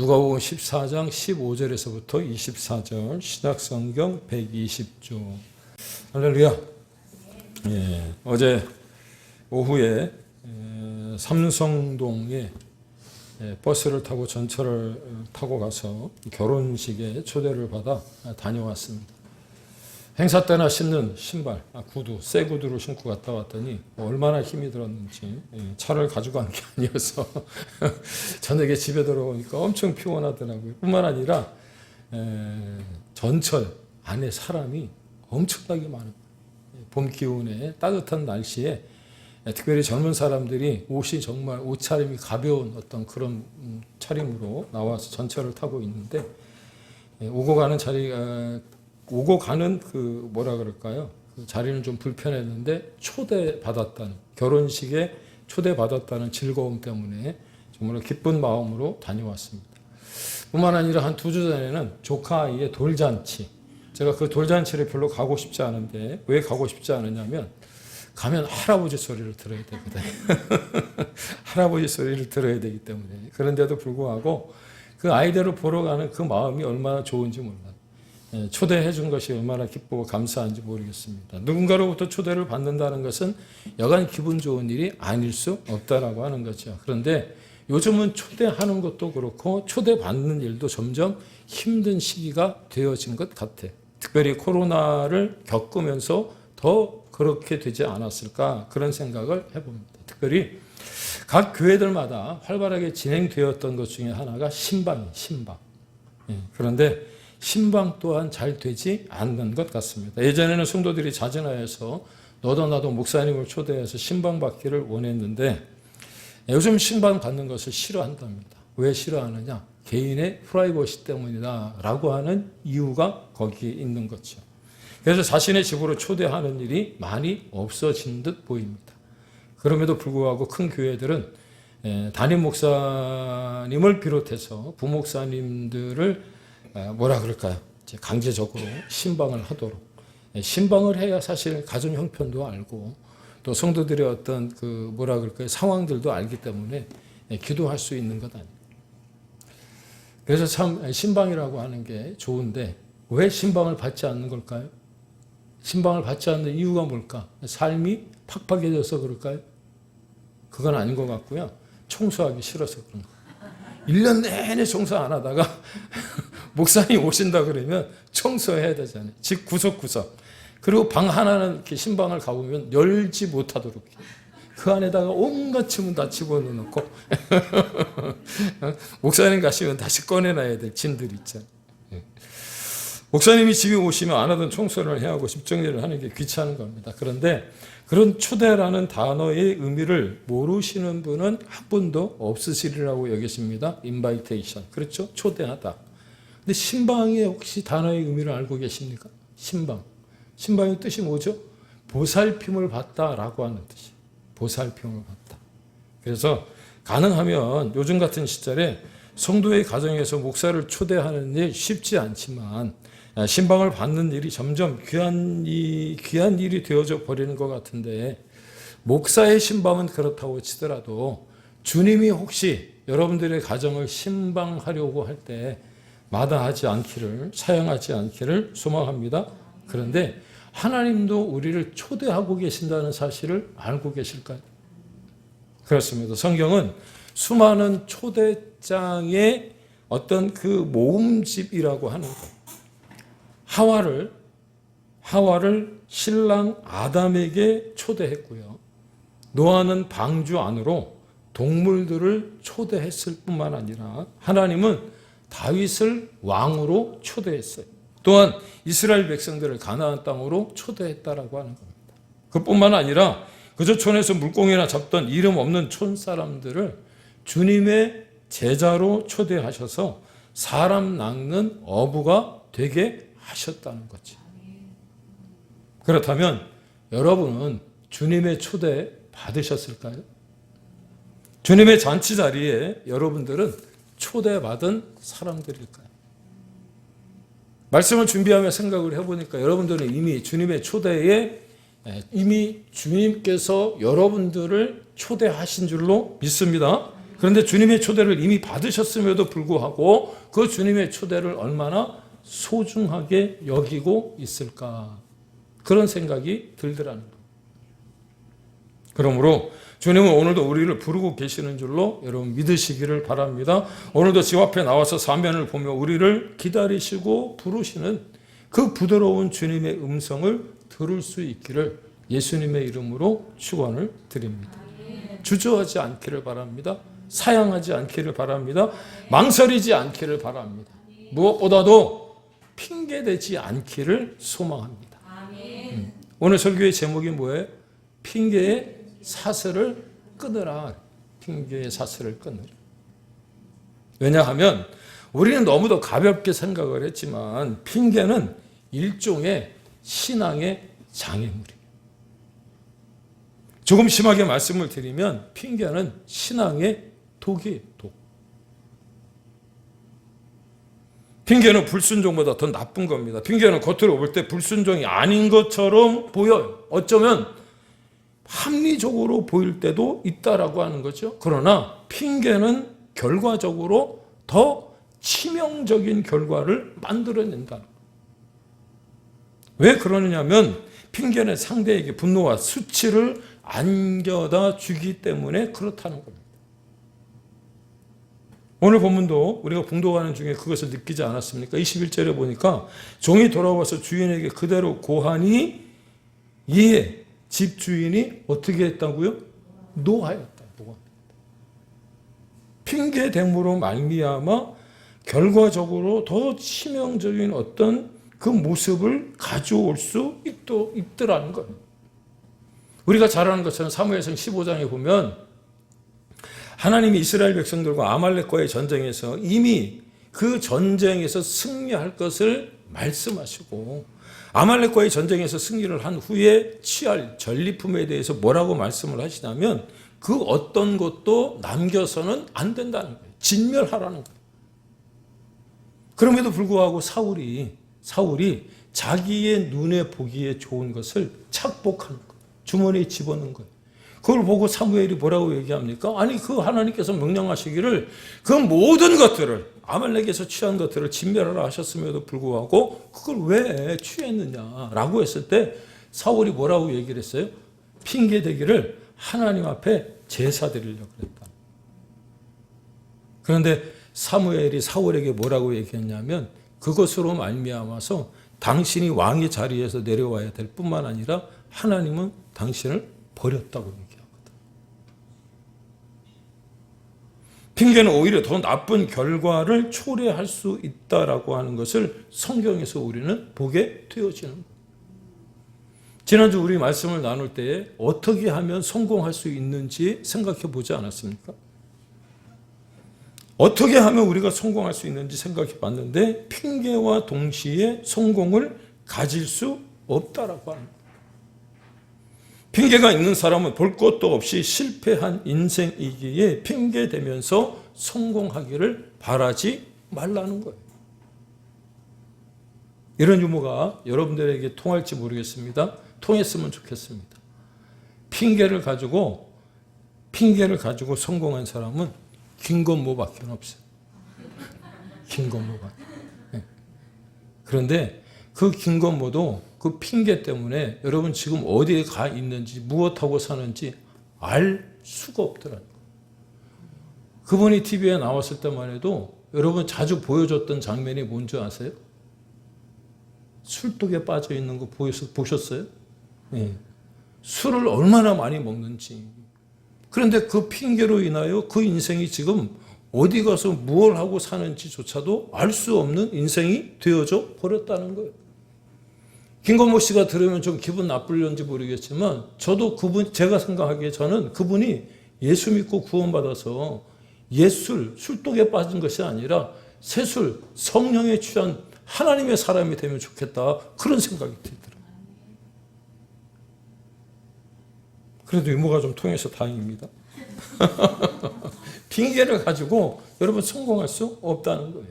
누가복음 14장 15절에서부터 24절, 신약성경 120조. 할렐루야. 예, 어제 오후에 삼성동에 버스를 타고 전철을 타고 가서 결혼식에 초대를 받아 다녀왔습니다. 행사 때나 신는 신발, 구두, 새 구두를 신고 갔다 왔더니 얼마나 힘이 들었는지 차를 가져간 게 아니어서 저녁에 집에 들어오니까 엄청 피곤하더라고요. 뿐만 아니라 전철 안에 사람이 엄청나게 많아요. 봄 기운에 따뜻한 날씨에 특별히 젊은 사람들이 옷이 정말 옷차림이 가벼운 어떤 그런 차림으로 나와서 전철을 타고 있는데 오고 가는 그 뭐라 그럴까요? 그 자리는 좀 불편했는데 초대받았다는, 결혼식에 초대받았다는 즐거움 때문에 정말 기쁜 마음으로 다녀왔습니다. 뿐만 아니라 한 2주 전에는 조카 아이의 돌잔치, 제가 그 돌잔치를 별로 가고 싶지 않은데 왜 가고 싶지 않으냐면 가면 할아버지 소리를 들어야 되거든요. 할아버지 소리를 들어야 되기 때문에. 그런데도 불구하고 그 아이들을 보러 가는 그 마음이 얼마나 좋은지 몰라요. 초대해 준 것이 얼마나 기쁘고 감사한지 모르겠습니다. 누군가로부터 초대를 받는다는 것은 여간 기분 좋은 일이 아닐 수 없다라고 하는 거죠. 그런데 요즘은 초대하는 것도 그렇고 초대받는 일도 점점 힘든 시기가 되어진 것 같아요. 특별히 코로나를 겪으면서 더 그렇게 되지 않았을까 그런 생각을 해봅니다. 특별히 각 교회들마다 활발하게 진행되었던 것 중에 하나가 신방이에요. 신방. 그런데 신방 또한 잘 되지 않는 것 같습니다. 예전에는 성도들이 자진하여서 너도 나도 목사님을 초대해서 신방 받기를 원했는데 요즘 신방 받는 것을 싫어한답니다. 왜 싫어하느냐? 개인의 프라이버시 때문이다 라고 하는 이유가 거기에 있는 거죠. 그래서 자신의 집으로 초대하는 일이 많이 없어진 듯 보입니다. 그럼에도 불구하고 큰 교회들은 담임 목사님을 비롯해서 부목사님들을 뭐라 그럴까요? 강제적으로 신방을 하도록. 신방을 해야 사실 가정 형편도 알고 또 성도들의 어떤 그 뭐라 그럴까요? 상황들도 알기 때문에 기도할 수 있는 것 아니에요. 그래서 참 신방이라고 하는 게 좋은데 왜 신방을 받지 않는 걸까요? 신방을 받지 않는 이유가 뭘까? 삶이 팍팍해져서 그럴까요? 그건 아닌 것 같고요. 청소하기 싫어서 그런 거예요. 1년 내내 청소 안 하다가 목사님 오신다 그러면 청소해야 되잖아요. 집 구석구석. 그리고 방 하나는 이렇게 신방을 가보면 열지 못하도록 그 안에다가 온갖 짐은 다 집어넣고 목사님 가시면 다시 꺼내놔야 될 짐들 있잖아요. 목사님이 집에 오시면 안 하던 청소를 해야 하고 집 정리를 하는 게 귀찮은 겁니다. 그런데 그런 초대라는 단어의 의미를 모르시는 분은 한 분도 없으시리라고 여기십니다. 인바이테이션. 그렇죠? 초대하다. 근데 신방의 혹시 단어의 의미를 알고 계십니까? 신방. 신방의 뜻이 뭐죠? 보살핌을 받다라고 하는 뜻이에요. 보살핌을 받다. 그래서 가능하면 요즘 같은 시절에 성도의 가정에서 목사를 초대하는 일 쉽지 않지만 신방을 받는 일이 점점 귀한 일이 되어져 버리는 것 같은데 목사의 신방은 그렇다고 치더라도 주님이 혹시 여러분들의 가정을 신방하려고 할 때 마다하지 않기를, 사양하지 않기를 소망합니다. 그런데 하나님도 우리를 초대하고 계신다는 사실을 알고 계실까요? 그렇습니다. 성경은 수많은 초대장의 어떤 그 모음집이라고 하는 거예요. 하와를 신랑 아담에게 초대했고요. 노아는 방주 안으로 동물들을 초대했을 뿐만 아니라 하나님은 다윗을 왕으로 초대했어요. 또한 이스라엘 백성들을 가나안 땅으로 초대했다라고 하는 겁니다. 그뿐만 아니라 그저 촌에서 물고기나 잡던 이름 없는 촌 사람들을 주님의 제자로 초대하셔서 사람 낚는 어부가 되게 하셨다는 거지. 그렇다면 여러분은 주님의 초대 받으셨을까요? 주님의 잔치 자리에 여러분들은 초대받은 사람들일까요? 말씀을 준비하며 생각을 해보니까 여러분들은 이미 주님의 초대에 이미 주님께서 여러분들을 초대하신 줄로 믿습니다. 그런데 주님의 초대를 이미 받으셨음에도 불구하고 그 주님의 초대를 얼마나 소중하게 여기고 있을까, 그런 생각이 들더라는 거예요. 그러므로 주님은 오늘도 우리를 부르고 계시는 줄로 여러분 믿으시기를 바랍니다. 오늘도 집 앞에 나와서 사면을 보며 우리를 기다리시고 부르시는 그 부드러운 주님의 음성을 들을 수 있기를 예수님의 이름으로 축원을 드립니다. 주저하지 않기를 바랍니다. 사양하지 않기를 바랍니다. 망설이지 않기를 바랍니다. 무엇보다도 핑계대지 않기를 소망합니다. 오늘 설교의 제목이 뭐예요? 핑계의 사슬을 끊으라. 핑계의 사슬을 끊으라. 왜냐하면 우리는 너무도 가볍게 생각을 했지만 핑계는 일종의 신앙의 장애물이에요. 조금 심하게 말씀을 드리면 핑계는 신앙의 독이에요. 독. 핑계는 불순종보다 더 나쁜 겁니다. 핑계는 겉으로 볼 때 불순종이 아닌 것처럼 보여요. 어쩌면 합리적으로 보일 때도 있다라고 하는 거죠. 그러나 핑계는 결과적으로 더 치명적인 결과를 만들어낸다. 왜 그러느냐면 핑계는 상대에게 분노와 수치를 안겨다 주기 때문에 그렇다는 겁니다. 오늘 본문도 우리가 봉독하는 중에 그것을 느끼지 않았습니까? 21절에 보니까 종이 돌아와서 주인에게 그대로 고하니 이에 집주인이 어떻게 했다고요? 노하였다. 핑계됨으로 말미암아 결과적으로 더 치명적인 어떤 그 모습을 가져올 수 있더라는 거예요. 우리가 잘 아는 것처럼 사무엘상 15장에 보면 하나님이 이스라엘 백성들과 아말렉과의 전쟁에서 이미 그 전쟁에서 승리할 것을 말씀하시고 아말렉과의 전쟁에서 승리를 한 후에 취할 전리품에 대해서 뭐라고 말씀을 하시냐면 그 어떤 것도 남겨서는 안 된다는 거예요. 진멸하라는 거예요. 그럼에도 불구하고 사울이 자기의 눈에 보기에 좋은 것을 착복하는 거예요. 주머니에 집어넣은 거예요. 그걸 보고 사무엘이 뭐라고 얘기합니까? 아니 그 하나님께서 명령하시기를 그 모든 것들을 아말렉에서 취한 것들을 진멸하라 하셨음에도 불구하고 그걸 왜 취했느냐라고 했을 때 사울이 뭐라고 얘기를 했어요? 핑계대기를 하나님 앞에 제사 드리려고 그랬다. 그런데 사무엘이 사울에게 뭐라고 얘기했냐면 그것으로 말미암아서 당신이 왕의 자리에서 내려와야 될 뿐만 아니라 하나님은 당신을 버렸다고 얘기하거든. 핑계는 오히려 더 나쁜 결과를 초래할 수 있다라고 하는 것을 성경에서 우리는 보게 되어지는 거예요. 지난주 우리 말씀을 나눌 때에 어떻게 하면 성공할 수 있는지 생각해 보지 않았습니까? 어떻게 하면 우리가 성공할 수 있는지 생각해 봤는데 핑계와 동시에 성공을 가질 수 없다라고 하는 거예요. 핑계가 있는 사람은 볼 것도 없이 실패한 인생이기에 핑계대면서 성공하기를 바라지 말라는 거예요. 이런 유머가 여러분들에게 통할지 모르겠습니다. 통했으면 좋겠습니다. 핑계를 가지고 성공한 사람은 김건모밖에 없어요. 김건모가. 그런데 그 김건모도 그 핑계 때문에 여러분 지금 어디에 가 있는지 무엇하고 사는지 알 수가 없더라고요. 그분이 TV에 나왔을 때만 해도 여러분 자주 보여줬던 장면이 뭔지 아세요? 술독에 빠져 있는 거 보셨어요? 네. 술을 얼마나 많이 먹는지. 그런데 그 핑계로 인하여 그 인생이 지금 어디 가서 무엇을 하고 사는지조차도 알 수 없는 인생이 되어져 버렸다는 거예요. 김건모 씨가 들으면 좀 기분 나쁠런지 모르겠지만 저도 제가 생각하기에 저는 그분이 예수 믿고 구원받아서 술독에 빠진 것이 아니라 새술, 성령에 취한 하나님의 사람이 되면 좋겠다. 그런 생각이 들더라고요. 그래도 유머가 좀 통해서 다행입니다. 핑계를 가지고 여러분 성공할 수 없다는 거예요.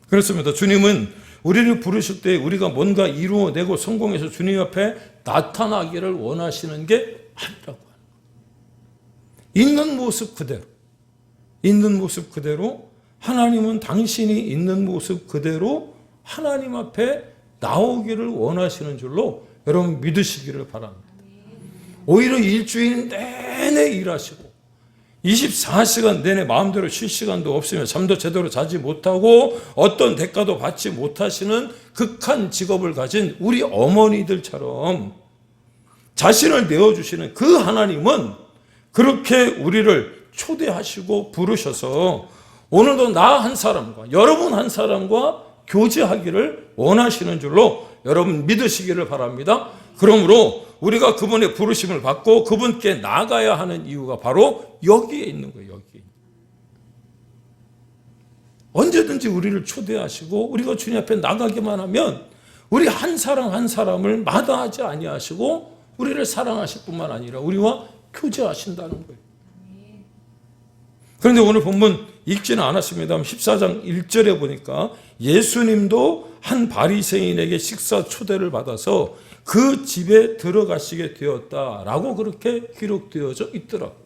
그렇습니다. 주님은 우리를 부르실 때 우리가 뭔가 이루어내고 성공해서 주님 앞에 나타나기를 원하시는 게 아니라고 하는 거예요. 있는 모습 그대로 있는 모습 그대로, 하나님은 당신이 있는 모습 그대로 하나님 앞에 나오기를 원하시는 줄로 여러분 믿으시기를 바랍니다. 오히려 일주일 내내 일하시고 24시간 내내 마음대로 쉴 시간도 없으며 잠도 제대로 자지 못하고 어떤 대가도 받지 못하시는 극한 직업을 가진 우리 어머니들처럼 자신을 내어주시는 그 하나님은 그렇게 우리를 초대하시고 부르셔서 오늘도 나 한 사람과 여러분 한 사람과 교제하기를 원하시는 줄로 여러분 믿으시기를 바랍니다. 그러므로 우리가 그분의 부르심을 받고 그분께 나가야 하는 이유가 바로 여기에 있는 거예요. 여기. 언제든지 우리를 초대하시고 우리가 주님 앞에 나가기만 하면 우리 한 사람 한 사람을 마다하지 아니하시고 우리를 사랑하실 뿐만 아니라 우리와 교제하신다는 거예요. 그런데 오늘 본문 읽지는 않았습니다. 14장 1절에 보니까 예수님도 한 바리새인에게 식사 초대를 받아서 그 집에 들어가시게 되었다라고 그렇게 기록되어져 있더라고요.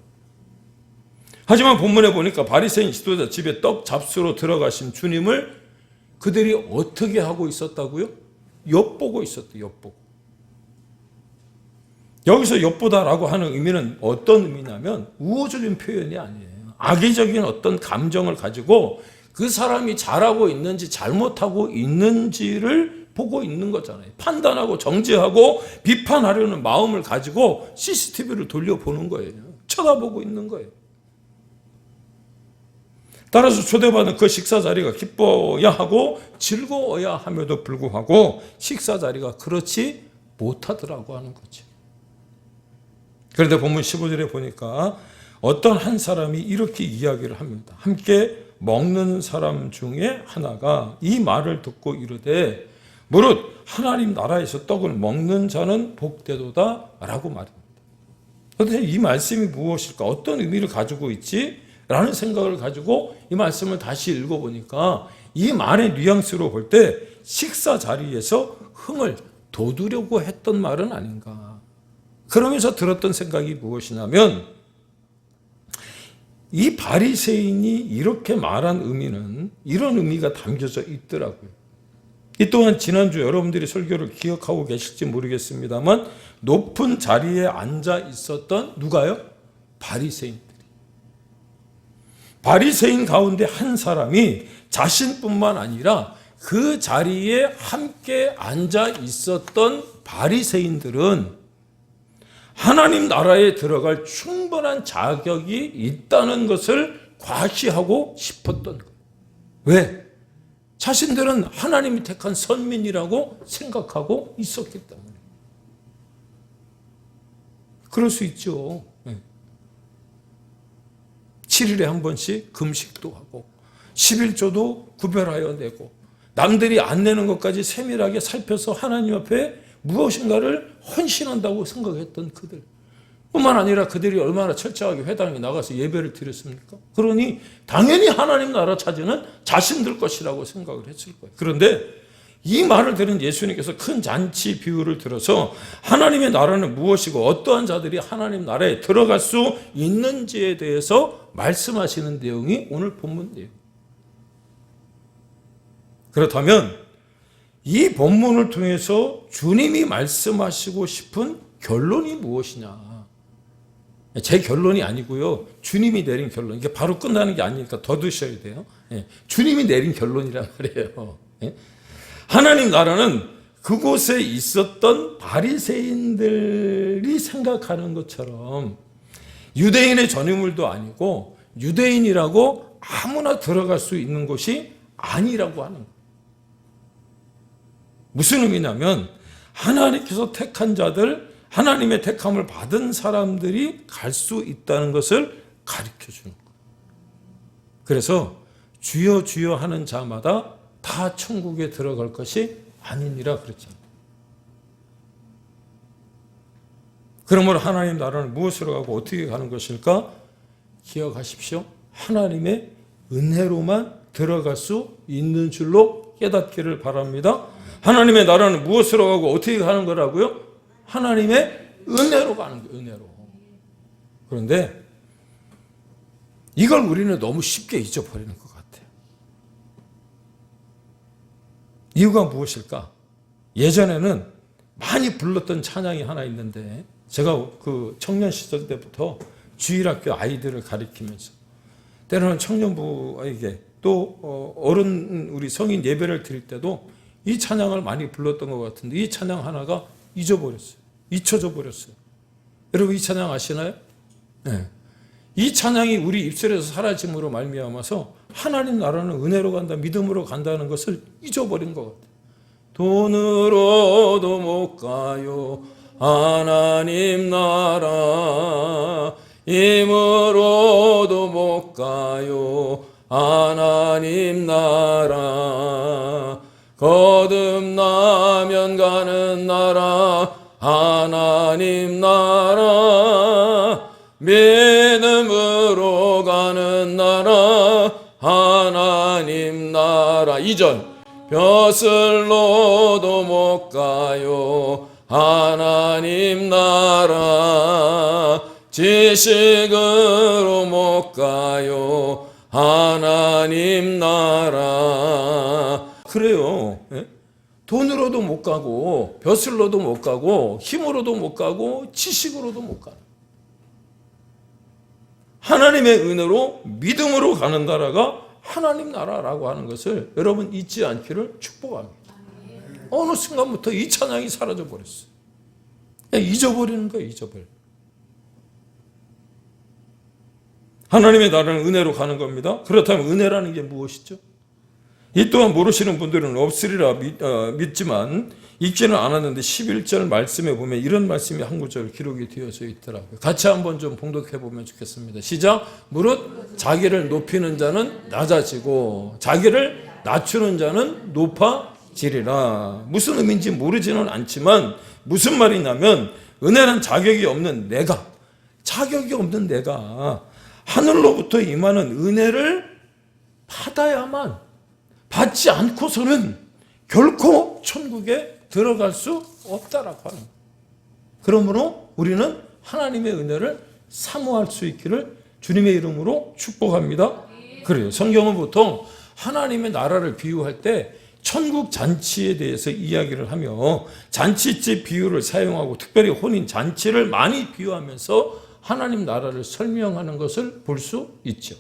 하지만 본문에 보니까 바리새인 지도자 집에 떡 잡수로 들어가신 주님을 그들이 어떻게 하고 있었다고요? 엿보고 있었대요. 엿보고. 여기서 엿보다라고 하는 의미는 어떤 의미냐면 우호적인 표현이 아니에요. 악의적인 어떤 감정을 가지고 그 사람이 잘하고 있는지 잘못하고 있는지를 보고 있는 거잖아요. 판단하고 정죄하고 비판하려는 마음을 가지고 CCTV를 돌려보는 거예요. 쳐다보고 있는 거예요. 따라서 초대받은 그 식사 자리가 기뻐야 하고 즐거워야 함에도 불구하고 식사 자리가 그렇지 못하더라고 하는 거죠. 그런데 본문 15절에 보니까 어떤 한 사람이 이렇게 이야기를 합니다. 함께 먹는 사람 중에 하나가 이 말을 듣고 이르되 무릇 하나님 나라에서 떡을 먹는 자는 복되도다 라고 말합니다. 그런데 이 말씀이 무엇일까? 어떤 의미를 가지고 있지? 라는 생각을 가지고 이 말씀을 다시 읽어보니까 이 말의 뉘앙스로 볼 때 식사 자리에서 흥을 돋우려고 했던 말은 아닌가. 그러면서 들었던 생각이 무엇이냐면 이 바리새인이 이렇게 말한 의미는 이런 의미가 담겨져 있더라고요. 이 또한 지난주 여러분들이 설교를 기억하고 계실지 모르겠습니다만 높은 자리에 앉아 있었던 누가요? 바리새인들이. 바리새인 가운데 한 사람이 자신뿐만 아니라 그 자리에 함께 앉아 있었던 바리새인들은 하나님 나라에 들어갈 충분한 자격이 있다는 것을 과시하고 싶었던 거예요. 왜? 자신들은 하나님이 택한 선민이라고 생각하고 있었기 때문에. 그럴 수 있죠. 7일에 한 번씩 금식도 하고 11조도 구별하여 내고 남들이 안 내는 것까지 세밀하게 살펴서 하나님 앞에 무엇인가를 헌신한다고 생각했던 그들 뿐만 아니라 그들이 얼마나 철저하게 회당에 나가서 예배를 드렸습니까? 그러니 당연히 하나님 나라 차지는 자신들 것이라고 생각을 했을 거예요. 그런데 이 말을 들은 예수님께서 큰 잔치 비유를 들어서 하나님의 나라는 무엇이고 어떠한 자들이 하나님 나라에 들어갈 수 있는지에 대해서 말씀하시는 내용이 오늘 본문 내용. 그렇다면 이 본문을 통해서 주님이 말씀하시고 싶은 결론이 무엇이냐? 제 결론이 아니고요. 주님이 내린 결론. 이게 바로 끝나는 게 아니니까 더 드셔야 돼요. 주님이 내린 결론이란 말이에요. 하나님 나라는 그곳에 있었던 바리새인들이 생각하는 것처럼 유대인의 전유물도 아니고 유대인이라고 아무나 들어갈 수 있는 곳이 아니라고 하는 거예요. 무슨 의미냐면 하나님께서 택한 자들, 하나님의 택함을 받은 사람들이 갈 수 있다는 것을 가르쳐 주는 거예요. 그래서 주여 주여 하는 자마다 다 천국에 들어갈 것이 아니니라 그랬잖아요. 그러므로 하나님 나라는 무엇으로 가고 어떻게 가는 것일까? 기억하십시오. 하나님의 은혜로만 들어갈 수 있는 줄로 깨닫기를 바랍니다. 하나님의 나라는 무엇으로 가고 어떻게 가는 거라고요? 하나님의 은혜로 가는 거예요. 은혜로. 그런데 이걸 우리는 너무 쉽게 잊어버리는 것 같아요. 이유가 무엇일까? 예전에는 많이 불렀던 찬양이 하나 있는데, 제가 그 청년 시절 때부터 주일학교 아이들을 가리키면서 때로는 청년부에게 또 어른 우리 성인 예배를 드릴 때도 이 찬양을 많이 불렀던 것 같은데, 이 찬양 하나가 잊혀져 버렸어요. 여러분 이 찬양 아시나요? 네. 이 찬양이 우리 입술에서 사라짐으로 말미암아서 하나님 나라는 은혜로 간다, 믿음으로 간다는 것을 잊어버린 것 같아요. 돈으로도 못 가요 하나님 나라, 힘으로도 못 가요 하나님 나라, 거듭나면 가는 나라 하나님 나라, 믿음으로 가는 나라 하나님 나라. 2절 벼슬로도 못 가요 하나님 나라, 지식으로 못 가요 하나님 나라. 그래요. 돈으로도 못 가고 벼슬로도 못 가고 힘으로도 못 가고 지식으로도 못 가는, 하나님의 은혜로 믿음으로 가는 나라가 하나님 나라라고 하는 것을 여러분 잊지 않기를 축복합니다. 어느 순간부터 이 찬양이 사라져 버렸어요. 잊어버리는 거예요. 잊어버려. 하나님의 나라는 은혜로 가는 겁니다. 그렇다면 은혜라는 게 무엇이죠? 이 또한 모르시는 분들은 없으리라 믿지만 읽지는 않았는데 11절 말씀에 보면 이런 말씀이 한 구절 기록이 되어져 있더라고요. 같이 한번 좀 봉독해 보면 좋겠습니다. 시작. 무릇 자기를 높이는 자는 낮아지고 자기를 낮추는 자는 높아지리라. 무슨 의미인지 모르지는 않지만 무슨 말이냐면, 은혜는 자격이 없는 내가 하늘로부터 임하는 은혜를 받아야만, 받지 않고서는 결코 천국에 들어갈 수 없다라고 하는 거예요. 그러므로 우리는 하나님의 은혜를 사모할 수 있기를 주님의 이름으로 축복합니다. 그래요. 성경은 보통 하나님의 나라를 비유할 때 천국 잔치에 대해서 이야기를 하며 잔치집 비유를 사용하고 특별히 혼인 잔치를 많이 비유하면서 하나님 나라를 설명하는 것을 볼 수 있죠.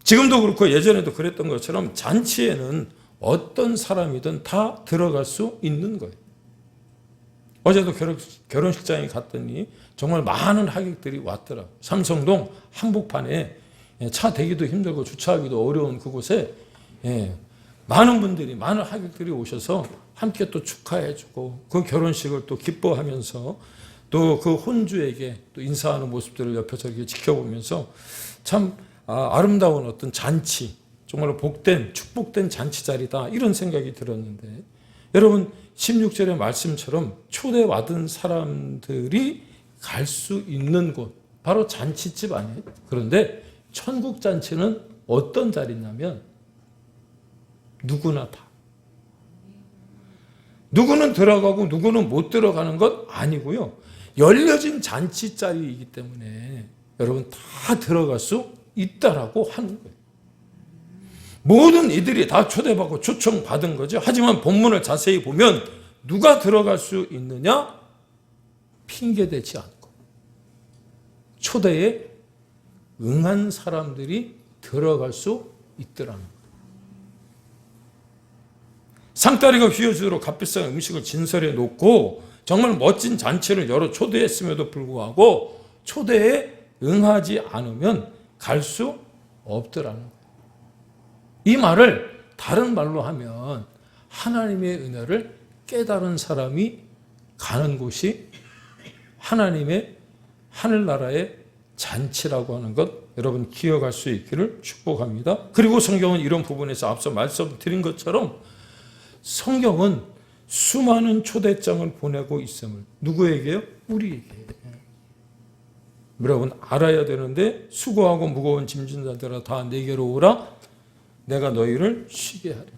지금도 그렇고 예전에도 그랬던 것처럼 잔치에는 어떤 사람이든 다 들어갈 수 있는 거예요. 어제도 결혼식장에 갔더니 정말 많은 하객들이 왔더라고요. 삼성동 한복판에 차 대기도 힘들고 주차하기도 어려운 그곳에 많은 분들이, 많은 하객들이 오셔서 함께 또 축하해주고 그 결혼식을 또 기뻐하면서 또 그 혼주에게 또 인사하는 모습들을 옆에서 이렇게 지켜보면서 참 아름다운 어떤 잔치, 정말 복된, 축복된 잔치 자리다, 이런 생각이 들었는데, 여러분 16절의 말씀처럼 초대받은 사람들이 갈 수 있는 곳, 바로 잔치집 아니에요? 그런데 천국 잔치는 어떤 자리냐면 누구나 다, 누구는 들어가고 누구는 못 들어가는 것 아니고요, 열려진 잔치 자리이기 때문에 여러분 다 들어갈 수 있다라고 하는 거예요. 모든 이들이 다 초대받고 초청받은 거죠. 하지만 본문을 자세히 보면 누가 들어갈 수 있느냐? 핑계대지 않고 초대에 응한 사람들이 들어갈 수 있더라는 거예요. 상다리가 휘어지도록 값비싼 음식을 진설해 놓고 정말 멋진 잔치를 열어 초대했음에도 불구하고 초대에 응하지 않으면 갈 수 없더라는 거예요. 이 말을 다른 말로 하면 하나님의 은혜를 깨달은 사람이 가는 곳이 하나님의 하늘나라의 잔치라고 하는 것, 여러분 기억할 수 있기를 축복합니다. 그리고 성경은 이런 부분에서 앞서 말씀드린 것처럼 성경은 수많은 초대장을 보내고 있음을, 누구에게요? 우리에게. 여러분 알아야 되는데, 수고하고 무거운 짐진 자들아 다 내게로 오라, 내가 너희를 쉬게 하리라.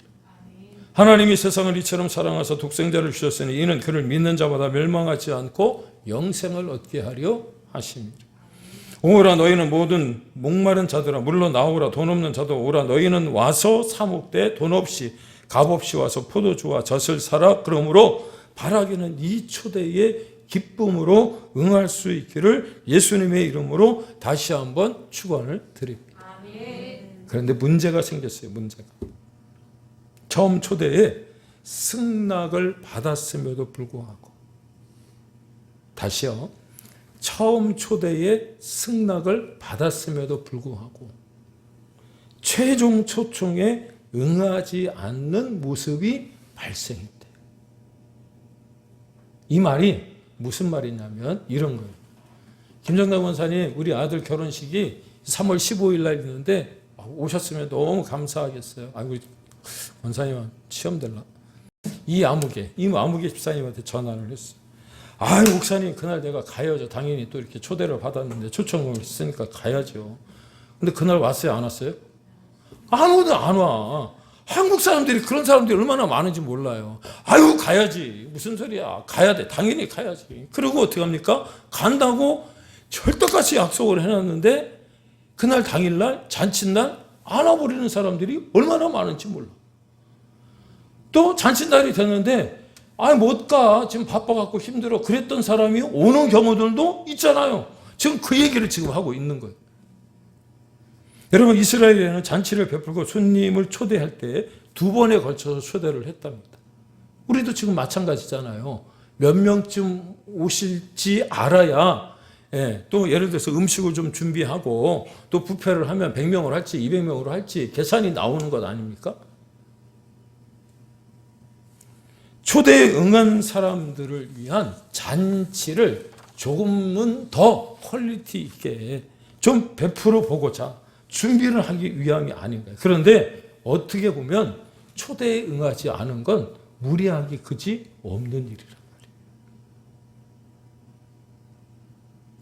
하나님이 세상을 이처럼 사랑하사 독생자를 주셨으니 이는 그를 믿는 자마다 멸망하지 않고 영생을 얻게 하려 하심이라. 오라 너희는 모든 목마른 자들아 물론 나오라 돈 없는 자도 오라 너희는 와서 사 먹되 돈 없이 값 없이 와서 포도주와 젖을 사라. 그러므로 바라기는 이 초대의 기쁨으로 응할 수 있기를 예수님의 이름으로 다시 한번 축원을 드립니다. 그런데 문제가 생겼어요. 문제가. 처음 초대에 승낙을 받았음에도 불구하고, 다시요. 처음 초대에 승낙을 받았음에도 불구하고 최종 초청에 응하지 않는 모습이 발생했대요. 이 말이 무슨 말이냐면 이런 거예요. 김정남 원사님, 우리 아들 결혼식이 3월 15일 날 있는데 오셨으면 너무 감사하겠어요. 아이고, 원사님 시험 될라. 이 아무개 집사님한테 전화를 했어요. 아유, 목사님, 그날 내가 가야죠. 당연히 또 이렇게 초대를 받았는데 초청을 했으니까 가야죠. 근데 그날 왔어요? 안 왔어요? 아무도 안 와. 한국 사람들이 그런 사람들이 얼마나 많은지 몰라요. 아유, 가야지. 무슨 소리야. 가야 돼. 당연히 가야지. 그리고 어떻게 합니까? 간다고 철떡같이 약속을 해놨는데 그날 당일날 잔칫날 안 와버리는 사람들이 얼마나 많은지 몰라. 또 잔칫날이 됐는데 못 가. 지금 바빠갖고 힘들어. 그랬던 사람이 오는 경우들도 있잖아요. 지금 그 얘기를 지금 하고 있는 거예요. 여러분, 이스라엘에는 잔치를 베풀고 손님을 초대할 때 2번에 걸쳐서 초대를 했답니다. 우리도 지금 마찬가지잖아요. 몇 명쯤 오실지 알아야, 또 예를 들어서 음식을 좀 준비하고 또 뷔페를 하면 100명으로 할지 200명으로 할지 계산이 나오는 것 아닙니까? 초대에 응한 사람들을 위한 잔치를 조금은 더 퀄리티 있게 좀 베풀어 보고자 준비를 하기 위함이 아닌가요? 그런데 어떻게 보면 초대에 응하지 않은 건 무리하기 그지 없는 일이란 말이에요.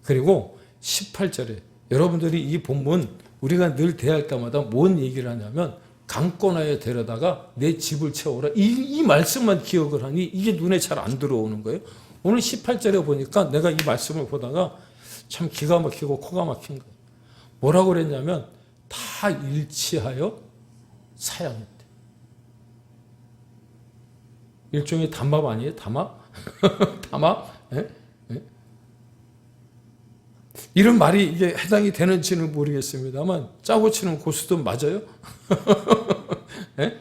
그리고 18절에 여러분들이 이 본문 우리가 늘 대할 때마다 뭔 얘기를 하냐면 강권하에 데려다가 내 집을 채워라. 이 말씀만 기억을 하니 이게 눈에 잘 안 들어오는 거예요. 오늘 18절에 보니까 내가 이 말씀을 보다가 참 기가 막히고 코가 막힌 거예요. 뭐라고 그랬냐면 다 일치하여 사양했대. 일종의 담합 아니에요? 담합? 담합? 예? 예? 이런 말이 이게 해당이 되는지는 모르겠습니다만 짜고 치는 고수도 맞아요? 예?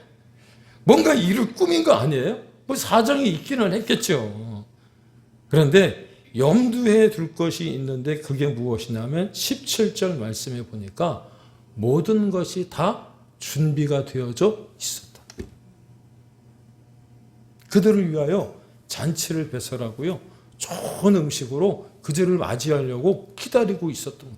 뭔가 일을 꾸민 거 아니에요? 뭐 사정이 있기는 했겠죠. 그런데 염두에 둘 것이 있는데 그게 무엇이냐면 17절 말씀에 보니까 모든 것이 다 준비가 되어져 있었다. 그들을 위하여 잔치를 배설하고요. 좋은 음식으로 그들을 맞이하려고 기다리고 있었던 거예요.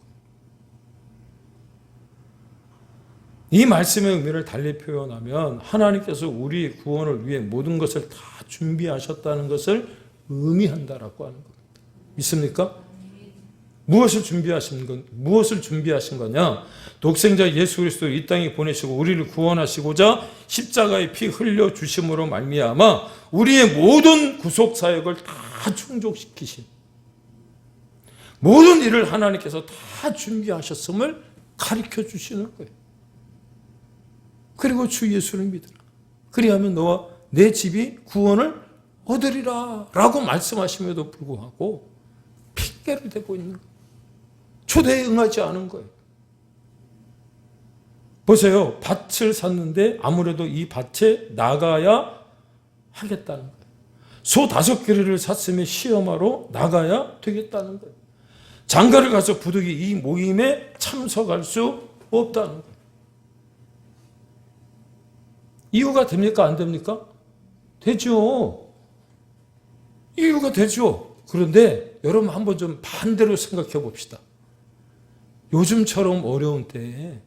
이 말씀의 의미를 달리 표현하면 하나님께서 우리 구원을 위해 모든 것을 다 준비하셨다는 것을 의미한다라고 하는 겁니다. 믿습니까? 무엇을 준비하신 거냐? 독생자 예수 그리스도를 이 땅에 보내시고 우리를 구원하시고자 십자가의 피 흘려 주심으로 말미암아 우리의 모든 구속 사역을 다 충족시키신 모든 일을 하나님께서 다 준비하셨음을 가르쳐 주시는 거예요. 그리고 주 예수를 믿으라. 그리하면 너와 내 집이 구원을 얻으리라 라고 말씀하심에도 불구하고 핑계를 대고 있는 거예요. 초대에 응하지 않은 거예요. 보세요. 밭을 샀는데 아무래도 이 밭에 나가야 하겠다는 거예요. 소 5개를 샀으면 시험하러 나가야 되겠다는 거예요. 장가를 가서 부득이 이 모임에 참석할 수 없다는 거예요. 이유가 됩니까? 안 됩니까? 되죠. 이유가 되죠. 그런데 여러분 한번 좀 반대로 생각해 봅시다. 요즘처럼 어려운 때에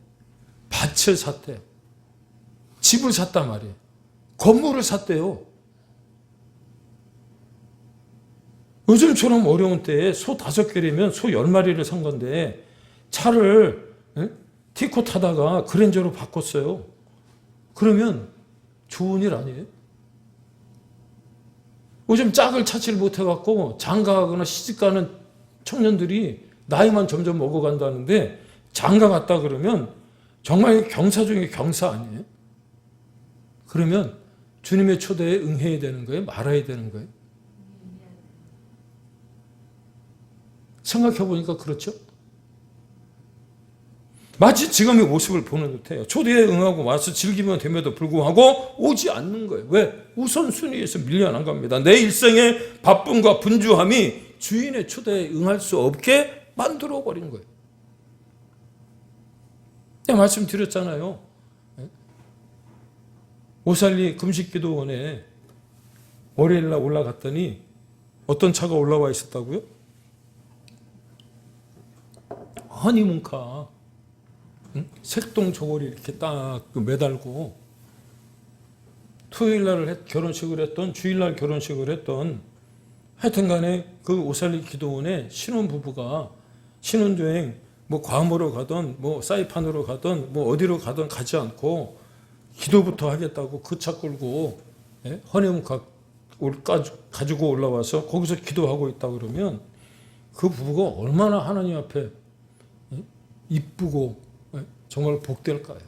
밭을 샀대요. 집을 샀단 말이에요. 건물을 샀대요. 요즘처럼 어려운 때에 소 5개라면 소 10마리를 산 건데 차를 티코 타다가 그랜저로 바꿨어요. 그러면 좋은 일 아니에요? 요즘 짝을 찾지를 못해갖고 장가가거나 시집가는 청년들이 나이만 점점 먹어간다는데 장가 갔다 그러면 정말 경사 중에 경사 아니에요? 그러면 주님의 초대에 응해야 되는 거예요? 말아야 되는 거예요? 생각해 보니까 그렇죠? 마치 지금의 모습을 보는 듯해요. 초대에 응하고 와서 즐기면 됨에도 불구하고 오지 않는 거예요. 왜? 우선순위에서 밀려난 겁니다. 내 일생의 바쁨과 분주함이 주인의 초대에 응할 수 없게 만들어버린 거예요. 제가 말씀드렸잖아요. 오살리 금식기도원에 월요일날 올라갔더니 어떤 차가 올라와 있었다고요? 허니문카 색동 저고리 이렇게 딱 매달고 토요일날 결혼식을 했던 주일날 결혼식을 했던 하여튼간에 그 오살리 기도원에 신혼부부가 신혼여행 뭐 괌으로 가던 뭐 사이판으로 가던 뭐 어디로 가던 가지 않고 기도부터 하겠다고 그 차 끌고 허니문카 가지고 올라와서 거기서 기도하고 있다 그러면 그 부부가 얼마나 하나님 앞에 이쁘고 정말 복될까요?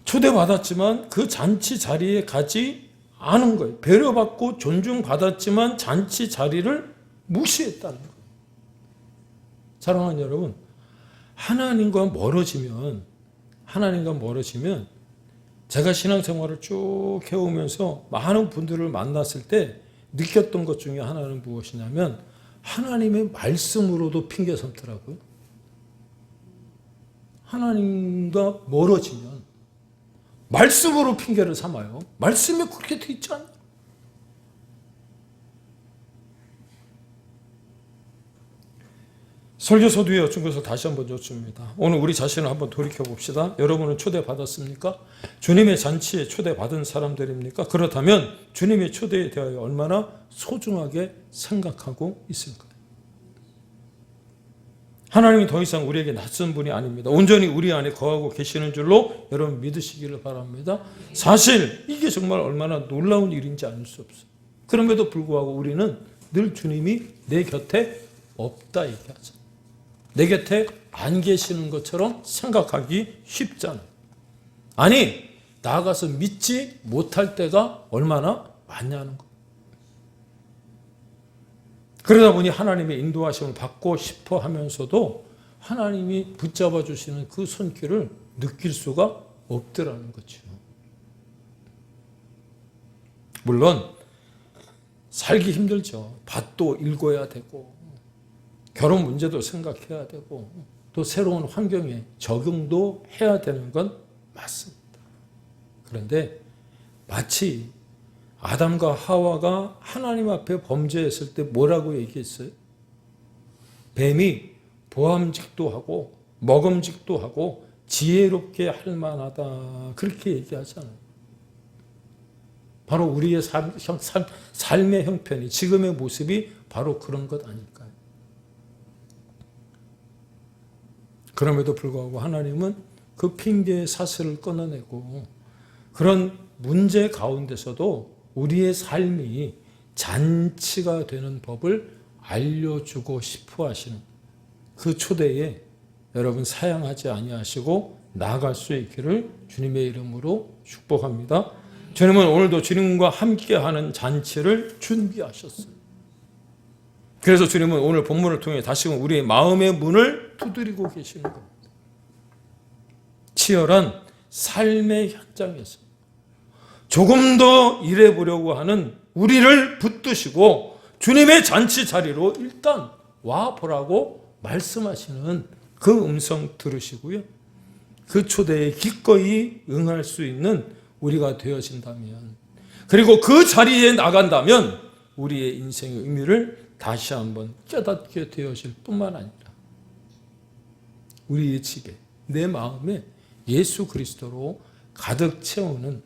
초대받았지만 그 잔치 자리에 가지 않은 거예요. 배려받고 존중받았지만 잔치 자리를 무시했다는 거예요. 사랑하는 여러분, 하나님과 멀어지면 제가 신앙생활을 쭉 해오면서 많은 분들을 만났을 때 느꼈던 것 중에 하나는 무엇이냐면 하나님의 말씀으로도 핑계 삼더라고요. 하나님과 멀어지면 말씀으로 핑계를 삼아요. 말씀에 그렇게 돼 있지 않나요? 설교서두에 여쭌 것을 다시 한번 여쭙니다. 오늘 우리 자신을 한번 돌이켜 봅시다. 여러분은 초대받았습니까? 주님의 잔치에 초대받은 사람들입니까? 그렇다면 주님의 초대에 대하여 얼마나 소중하게 생각하고 있을까요? 하나님이 더 이상 우리에게 낯선 분이 아닙니다. 온전히 우리 안에 거하고 계시는 줄로 여러분 믿으시기를 바랍니다. 사실 이게 정말 얼마나 놀라운 일인지 알 수 없어요. 그럼에도 불구하고 우리는 늘 주님이 내 곁에 없다 얘기하죠. 내 곁에 안 계시는 것처럼 생각하기 쉽잖아요. 아니, 나아가서 믿지 못할 때가 얼마나 많냐는 거. 그러다 보니 하나님의 인도하심을 받고 싶어 하면서도 하나님이 붙잡아 주시는 그 손길을 느낄 수가 없더라는 거죠. 물론 살기 힘들죠. 밭도 읽어야 되고 결혼 문제도 생각해야 되고 또 새로운 환경에 적응도 해야 되는 건 맞습니다. 그런데 마치 아담과 하와가 하나님 앞에 범죄했을 때 뭐라고 얘기했어요? 뱀이 보암직도 하고 먹음직도 하고 지혜롭게 할 만하다 그렇게 얘기하잖아요. 바로 우리의 삶의 형편이 지금의 모습이 바로 그런 것 아닐까요? 그럼에도 불구하고 하나님은 그 핑계의 사슬을 끊어내고 그런 문제 가운데서도 우리의 삶이 잔치가 되는 법을 알려주고 싶어 하시는 그 초대에 여러분 사양하지 아니하시고 나아갈 수 있기를 주님의 이름으로 축복합니다. 주님은 오늘도 주님과 함께하는 잔치를 준비하셨어요. 그래서 주님은 오늘 본문을 통해 다시금 우리의 마음의 문을 두드리고 계시는 겁니다. 치열한 삶의 현장에서 조금 더 일해보려고 하는 우리를 붙드시고 주님의 잔치 자리로 일단 와보라고 말씀하시는 그 음성 들으시고요. 그 초대에 기꺼이 응할 수 있는 우리가 되어진다면 그리고 그 자리에 나간다면 우리의 인생의 의미를 다시 한번 깨닫게 되어질 뿐만 아니라 우리의 집에 내 마음에 예수 그리스도로 가득 채우는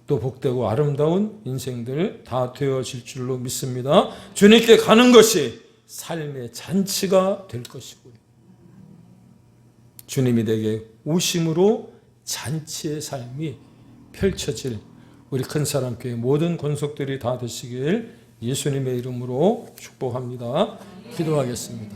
또 복되고 아름다운 인생들 다 되어질 줄로 믿습니다. 주님께 가는 것이 삶의 잔치가 될 것이고요. 주님이 내게 오심으로 잔치의 삶이 펼쳐질 우리 큰사랑교회 모든 권속들이 다 되시길 예수님의 이름으로 축복합니다. 기도하겠습니다.